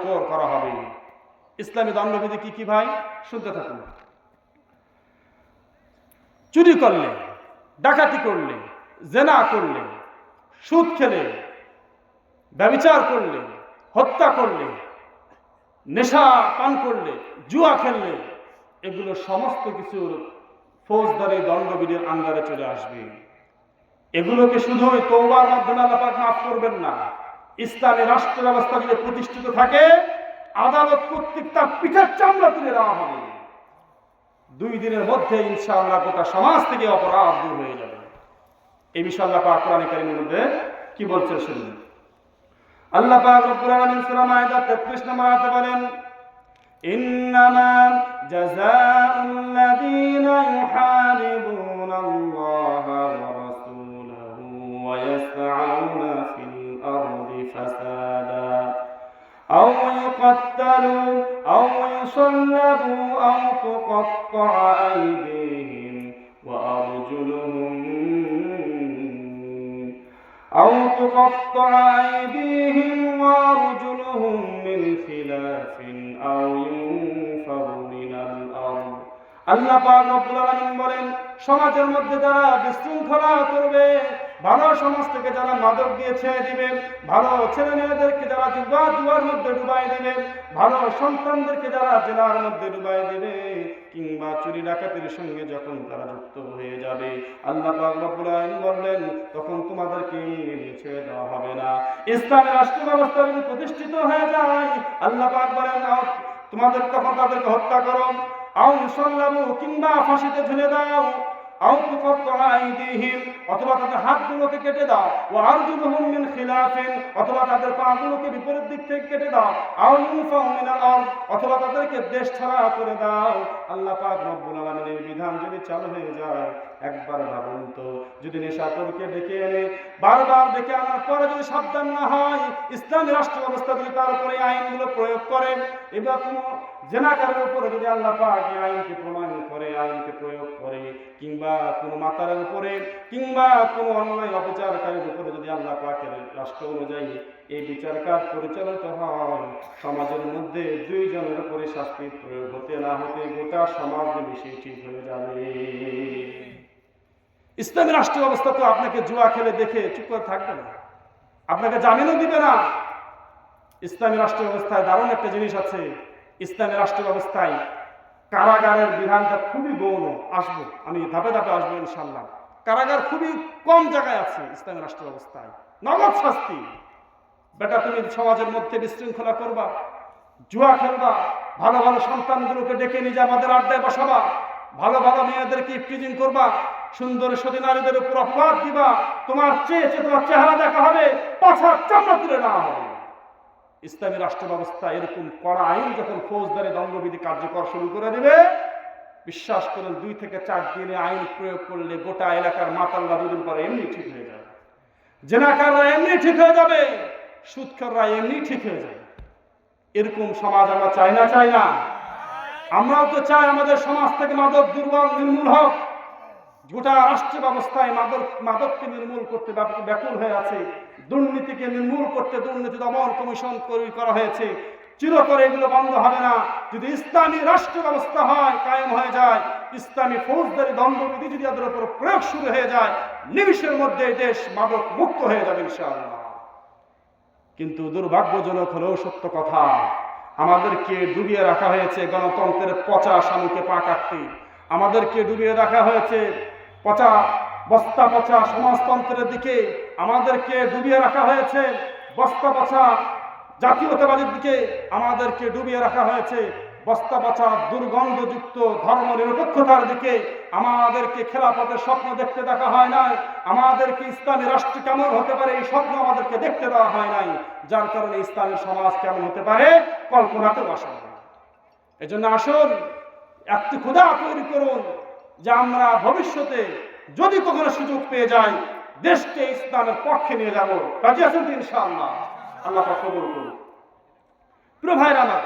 কার্যকর করা হবে। ইসলামী দণ্ডবিধি কি কি ভাই, শুনতে থাকুন। চুরি করলে, ডাকাতি করলে, জেনা করলে, সুদ খেলে, ব্যভিচার করলে, হত্যা করলে, নেশা পান করলে, জুয়া খেললে, এগুলো সমস্ত কিছুর ফৌজদারি দণ্ডবিধির আন্ডারে চলে আসবে। এগুলোকে শুধু তওবার মাধ্যমে আল্লাহ পাক মাফ করবেন না। ইসলামী রাষ্ট্র ব্যবস্থা যদি প্রতিষ্ঠিত থাকে, আদালত কর্তৃক তার পিঠের চামড়া তুলে দেওয়া হবে। 2 দিনের মধ্যে ইনশাআল্লাহ গোটা সমাজ থেকে অপরাধ দূর হয়ে যাবে। এই বিষয়ে আল্লাহ পাক কোরআনে কারীমের মধ্যে কি বলছেন শুনুন। আল্লাহ পাক রব্বুল আলামিন সূরা মাইদা 33 নম্বর আয়াতে বলেন, ইন্নামা জাযাউল লাযীনা ইউহারিবুনা আল্লাহা ওয়া রাসূলাহু ওয়া ইয়াসআউনা ফিল আরদি ফাসাদা আও ইউকাত্তালু আও ইউসাল্লাবু আও তুকাত্তাআ আইদিহিম ওয়া আরজুলুহুম أو تقطع أيديهم وأرجلهم من خلاف أو ينفوا من الأرض। আল্লাহ পাক রব্বুল আলামিন বলেন, সমাজের মধ্যে যারা বিশৃঙ্খলা করবে, ভালো সমাজ থেকে যারা মাদক দিয়ে ছেড়ে দিবে, ভালো ছেলে মেয়েদেরকে যারা জুয়ার মধ্যে ডুবাই দেবে, ভালো সন্তানদেরকে যারা জেনার মধ্যে ডুবাই দেবে, কিংবা চুরি ডাকাতির সঙ্গে যখন তারা যুক্ত হয়ে যাবে, আল্লাহ পাক রব্বুল আলামিন বললেন, তখন তোমাদেরকে ছেড়ে দেওয়া হবে না। ইসলামের রাষ্ট্র ব্যবস্থা যদি প্রতিষ্ঠিত হয়ে যায়, আল্লাহ পাক বলেন, তোমাদের তখন তাদেরকে হত্যা করো, আও মুসাল্লামু কিংবা ফাঁসিতে ঝুলে দাও, আও তুকাত্তাআ আইদিহিম অথবা তাদের হাতগুলোকে কেটে দাও, ওয়া আরজুলুহুম মিন খিলাফিন অথবা তাদের পাগুলোকে বিপরীত দিক থেকে কেটে দাও, আও ইউনফাউ মিনাল আরদ অথবা তাদেরকে দেশ ছাড়া করে দাও। আল্লাহ পাক রব্বুল আলামিনের বিধান যদি চালু হয়ে যায়, একবার ভাবুন তো, যদি নেশাখোরকে ডেকে এনে বারবার ডেকে আনার পরে যদি সাবধান না হয়, ইসলামী রাষ্ট্র ব্যবস্থা যদি তার উপরে আইনগুলো প্রয়োগ করেন, এবার কোনো জেনাকারের উপরে যদি আল্লাহ পাক এই আইনকে প্রমাণ করে, আইনকে প্রয়োগ করে, কিংবা কোনো মাতারের উপরে কিংবা কোনো অন্যায় অবিচারকারীর উপরে যদি আল্লাহ পাকের রাষ্ট্র অনুযায়ী এই বিচার কাজ পরিচালিত হয়, সমাজের মধ্যে 2 জনের উপরে শাস্তি প্রয়োগ হতে না হতে গোটা সমাজ বিষয় ঠিক হয়ে যাবে। ইসলামী রাষ্ট্র ব্যবস্থা তো আপনাকে জুয়া খেলে দেখে চুপ করে থাকবে না, আপনাকে জামিনও দিবে না। ইসলামী রাষ্ট্র ব্যবস্থায় দারুণ একটা জিনিস আছে। ইসলামী রাষ্ট্র ব্যবস্থায় কারাগারের বিধানটা খুবই গৌণ। আসবো, আমি ধাপে ধাপে আসবো ইনশাল্লাহ। কারাগার খুবই কম জায়গায় আছে ইসলামী রাষ্ট্র ব্যবস্থায়। নগদ শাস্তি। বেটা তুমি সমাজের মধ্যে বিশৃঙ্খলা করবা, জুয়া খেলবা, ভালো ভালো সন্তানগুলোকে ডেকে নিয়ে আমাদের আড্ডায় বসাবা, ভালো ভালো মেয়েদেরকে ইফটিজিং করবা, সুন্দর সতী নারীদের উপর অপবাদ দিবা, তোমার চেয়ে তোমার চেহারা দেখা হবে, পাছার চামড়া তুলে নেওয়া হবে। ইসলামী রাষ্ট্র ব্যবস্থা এরকম কড়া আইন যখন ফৌজদারি দণ্ডবিধি কার্যকর শুরু করে দেবে, বিশ্বাস করুন 2 থেকে 4 দিনে আইন প্রয়োগ করলে গোটা এলাকার মাতাল্লা 2 দিন পরে এমনি ঠিক হয়ে যাবে, জেনাকাররা এমনি ঠিক হয়ে যাবে, সুদখোররা এমনি ঠিক হয়ে যাবে। এরকম সমাজ আমরা চাই না? চাই না? আমরাও তো চাই আমাদের সমাজ থেকে মাদক দুর্বল নির্মূল হোক। গোটা রাষ্ট্র ব্যবস্থায় মাদককে নির্মূল করতে ব্যাকুল হয়ে আছে। দুর্নীতিকে নির্মূল করতে দুর্নীতি দমন কমিশন করা হয়েছে। চিরতরে এগুলো বন্ধ হবে না। যদি ইসলামী রাষ্ট্র ব্যবস্থা হয়, কায়েম হয়ে যায়, ইসলামী ফৌজদারি দণ্ডবিধি যদি তাদের উপর প্রয়োগ শুরু হয়ে যায়, নিমিষের মধ্যে দেশ মাদক মুক্ত হয়ে যাবে ইনশাআল্লাহ। কিন্তু দুর্ভাগ্যজনক হলেও সত্য কথা, আমাদেরকে ডুবিয়ে রাখা হয়েছে গণতন্ত্রের পচা শামুকে পা কাটতে। আমাদেরকে ডুবিয়ে রাখা হয়েছে বস্তা পচা সমাজতন্ত্রের দিকে। আমাদেরকে ডুবিয়ে রাখা হয়েছে বস্তা পচা জাতীয়তাবাদীর দিকে। আমাদেরকে ডুবিয়ে রাখা হয়েছে বস্তা পচা দুর্গন্ধযুক্ত ধর্ম নিরপেক্ষতার দিকে। আমাদেরকে খেলাফতের স্বপ্ন দেখতে দেখা হয় নাই। আমাদেরকে ইসলামী রাষ্ট্র কেমন হতে পারে এই স্বপ্ন আমাদেরকে দেখতে দেওয়া হয় নাই। যার কারণে ইসলামী সমাজ কেমন হতে পারে কল্পনাতেও আসা হয়। এজন্য আসুন একটি ক্ষুধা তৈরি করুন যে আমরা ভবিষ্যতে যদি কখনো সুযোগ পেয়ে যাই, দেশকে ইসলামের পক্ষে নিয়ে যাব। রাজি আছেন তো ইনশাআল্লাহ? আল্লাহ পাক কবুল করুন। প্রিয় ভাইরা আমার,